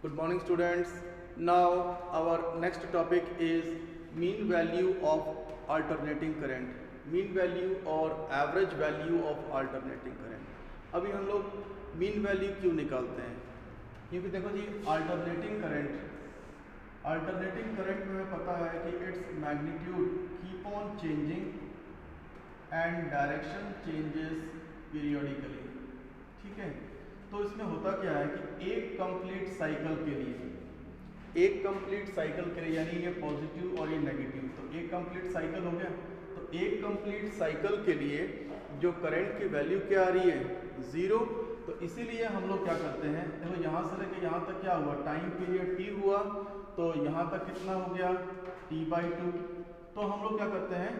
Good morning, students. Now our next topic is mean value of alternating current. Mean value और average value of alternating current. अभी हम लोग mean value क्यों निकालते हैं? क्योंकि देखो जी alternating current में हमें पता है कि its magnitude keep on changing and direction changes periodically. ठीक है, तो इसमें होता क्या है कि एक कंप्लीट साइकिल के लिए यानी ये पॉजिटिव और ये नेगेटिव, तो एक कंप्लीट साइकिल हो गया। तो एक कंप्लीट साइकिल के लिए जो करंट की वैल्यू क्या आ रही है, 0। तो इसीलिए हम लोग क्या करते हैं, देखो यहाँ से लेके यहाँ तक क्या हुआ, टाइम पीरियड t हुआ, तो यहाँ तक कितना हो गया t/2। तो हम लोग क्या करते हैं,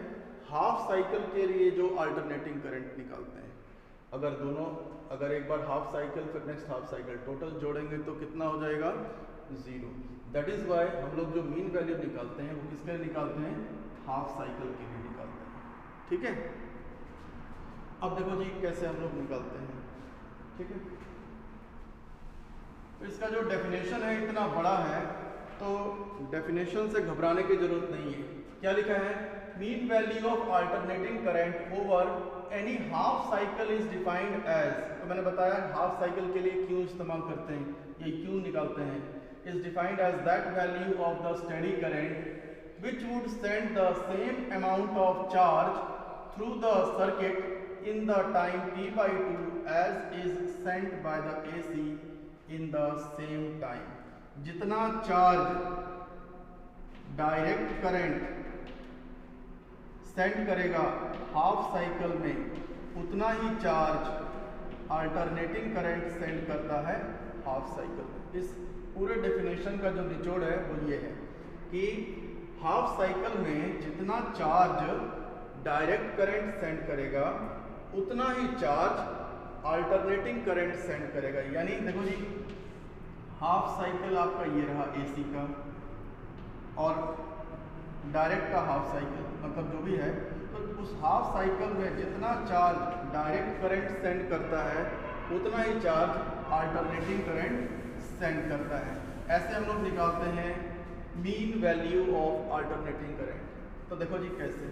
हाफ साइकिल के लिए जो अल्टरनेटिंग करंट निकालते हैं, अगर एक बार हाफ साइकिल फिर नेक्स्ट हाफ साइकिल टोटल जोड़ेंगे तो कितना हो जाएगा, 0। दैट इज वाई हम लोग जो मीन वैल्यू निकालते हैं वो किसके लिए निकालते हैं, हाफ साइकिल के लिए निकालते हैं। ठीक है, अब देखो जी कैसे हम लोग निकालते हैं। ठीक है, तो इसका जो डेफिनेशन है इतना बड़ा है, तो डेफिनेशन से घबराने की जरूरत नहीं है। क्या लिखा है, mean value of alternating current over any half cycle is defined as, तो मैंने बताया हाफ साइकिल के लिए क्यों इस्तेमाल करते हैं, ये क्यों निकालते हैं, is defined as that value of the steady current which would send the same amount of charge through the circuit in the time t/2 as is sent by the AC in the same time. जितना charge direct current send करेगा half cycle में, उतना ही charge alternating current send करता है half cycle में। इस पूरे डेफिनेशन का जो निचोड़ है वो ये है कि हाफ साइकिल में जितना चार्ज डायरेक्ट करंट सेंड करेगा उतना ही चार्ज अल्टरनेटिंग करंट सेंड करेगा। यानी देखो जी, हाफ साइकिल आपका ये रहा AC का, और डायरेक्ट का हाफ साइकिल मतलब जो भी है, तो उस हाफ साइकिल में जितना चार्ज डायरेक्ट करंट सेंड करता है उतना ही चार्ज अल्टरनेटिंग करंट सेंड करता है। ऐसे हम लोग निकालते हैं mean value of alternating current. तो देखो जी कैसे,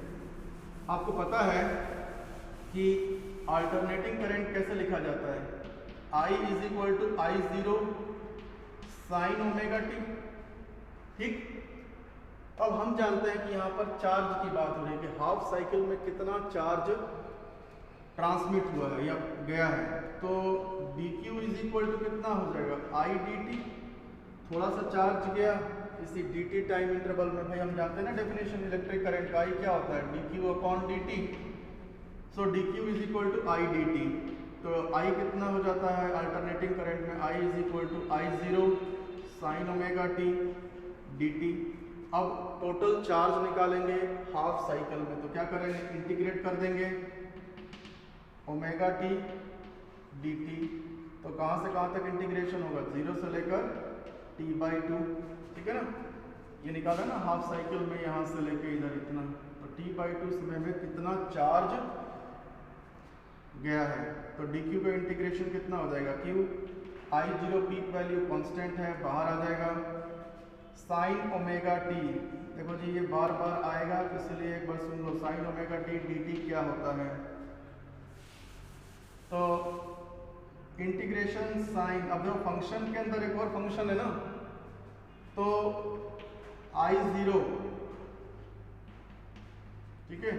आपको पता है कि अल्टरनेटिंग करंट कैसे लिखा जाता है, I = I0 sin ωt। ठीक, अब हम जानते हैं कि यहाँ पर चार्ज की बात हो रही है कि हाफ साइकिल में कितना चार्ज ट्रांसमिट हुआ है या गया है, तो dq = कितना हो जाएगा, I dt। थोड़ा सा चार्ज गया इसी dt टाइम इंटरवल में, भाई हम जानते हैं ना डेफिनेशन इलेक्ट्रिक करंट का, I क्या होता है, dq/dt। So dq = I dt। तो I कितना हो जाता है अल्टरनेटिंग करंट में, I = I0 sin ωt dt। अब टोटल चार्ज निकालेंगे हाफ साइकिल में, तो क्या करेंगे, इंटीग्रेट कर देंगे ωt dt। तो कहाँ से कहाँ तक इंटीग्रेशन होगा, 0 से लेकर t/2। ठीक है ना, ये निकाला ना हाफ साइकिल में, यहाँ से लेके इधर इतना, तो t/2 समय में कितना चार्ज गया है। तो dq का इंटीग्रेशन कितना हो जाएगा, q I0 peak value constant है, बाहर आ जाएगा sin ωt। देखो जी ये बार बार आएगा, तो इसलिए एक बार सुन लो, sin ωt dt क्या होता है। तो इंटीग्रेशन साइन, अब देखो फंक्शन के अंदर एक और फंक्शन है ना, तो I0, ठीक है,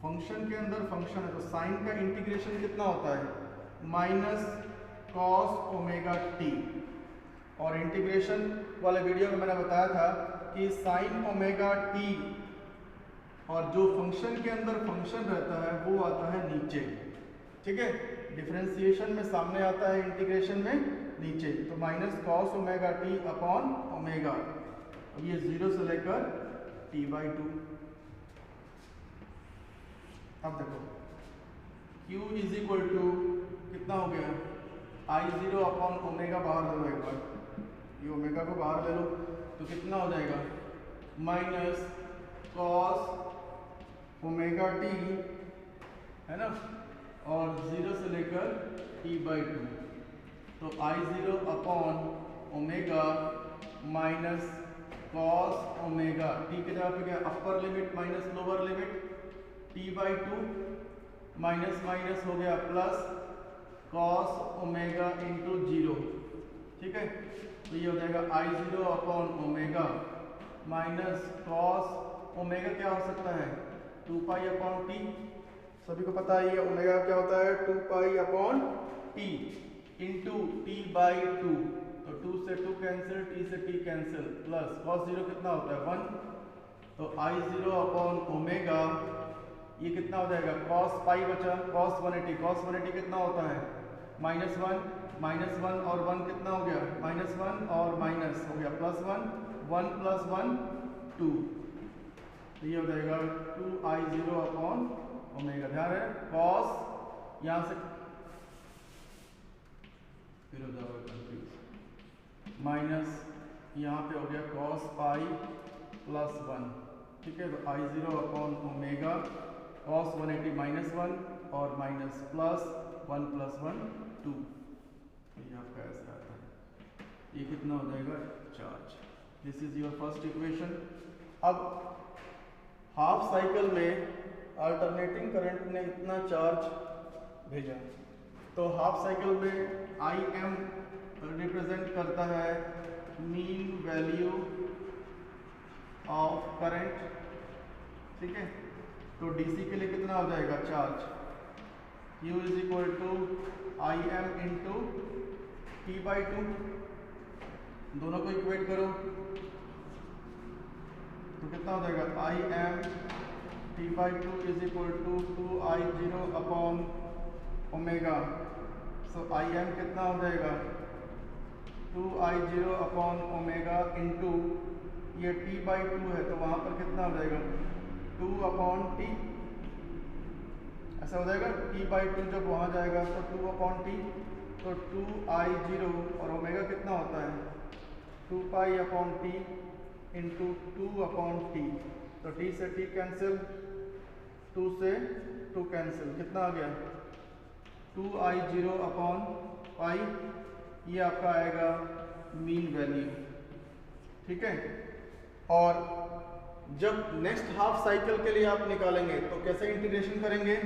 फंक्शन के अंदर फंक्शन है, तो साइन का इंटीग्रेशन कितना होता है, -cos ωt। और इंटीग्रेशन वाले वीडियो में मैंने बताया था कि sin ωt और जो फंक्शन के अंदर फंक्शन रहता है वो आता है नीचे। ठीक है, डिफरेंशिएशन में सामने आता है, इंटीग्रेशन में नीचे, तो -cos ωt/ω। अब ये 0 से लेकर t/2। अब देखो q कितना हो गया, I0/ω बाहर ले लो एक बार, ये ओमेगा को बाहर ले लो, तो कितना हो जाएगा, -cos ωt है ना, और 0 से लेकर t/2। तो I0 upon omega minus cos omega, T के जगह पे क्या upper limit minus lower limit, t/2 minus minus हो गया प्लस कॉस ओमेगा इंटू 0, ठीक है। तो ये हो जाएगा I0 upon omega minus cos omega क्या हो सकता है 2 पाई अपॉन टी, सभी को पता है ये ओमेगा क्या होता है 2 pi upon T into t/2, तो 2 से 2 कैंसिल, t से t कैंसिल, प्लस कॉस 0 कितना होता है 1, तो I0 अपॉन ओमेगा ये कितना हो जाएगा कॉस पाई बचा कॉस 180, कॉस 180 कितना होता है -1 और 1 कितना हो गया -1 और माइनस हो गया +1, 1 + 1 2, तो ये हो जाएगा 2I0 अपॉन ओमेगा। ध्यान है कॉस यहाँ से फिर हो जाएगा कंफ्यूज, माइनस यहाँ पे हो गया कॉस पाई +1, ठीक है। तो I0 अपॉन ओमेगा कॉस 180 -1 और माइनस प्लस 1 + 1 2, ये आपका ऐसा आता है, ये कितना हो जाएगा charge. This is your first equation. अब हाफ साइकिल में अल्टरनेटिंग करंट ने इतना चार्ज भेजा, तो हाफ साइकिल में IM रिप्रेजेंट करता है मीन वैल्यू ऑफ करंट, ठीक है। तो DC के लिए कितना हो जाएगा charge, U = IM into t/2, दोनों को इक्वेट करो तो कितना हो जाएगा IM t/2 = 2I0 upon omega, so IM कितना हो जाएगा 2I0 अपॉन ओमेगा इंटू ये t/2 है तो वहाँ पर कितना हो जाएगा 2/t, ऐसा हो जाएगा t/2 जब वहाँ जाएगा तो 2/t, तो 2I0 और ओमेगा कितना होता है 2 पाई/t इंटू 2/t, तो t से t कैंसिल, 2 से 2 कैंसिल, कितना आ गया 2I0 अपॉन पाई, ये आपका आएगा मीन वैल्यू, ठीक है। और जब नेक्स्ट हाफ साइकिल के लिए आप निकालेंगे तो कैसे इंटीग्रेशन करेंगे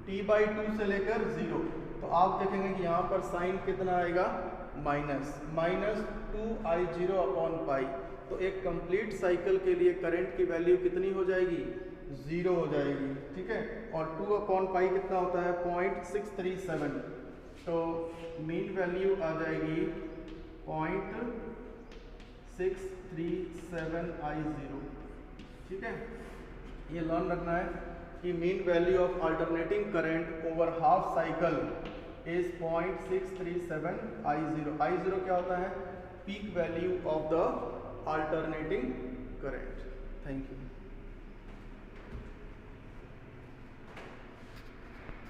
t/2 से लेकर 0, तो आप देखेंगे कि यहाँ पर साइन कितना आएगा -2I0 अपॉन पाई, तो एक कंप्लीट साइकिल के लिए करंट की वैल्यू कितनी हो जाएगी 0 हो जाएगी, ठीक है। और 2/पाई कितना होता है 0.637, तो मीन वैल्यू आ जाएगी 0.637I0, ठीक है। ये लर्न रखना है कि mean value of alternating current over half cycle is 0.637I0। I0 क्या होता है peak value of the alternating current. Thank you.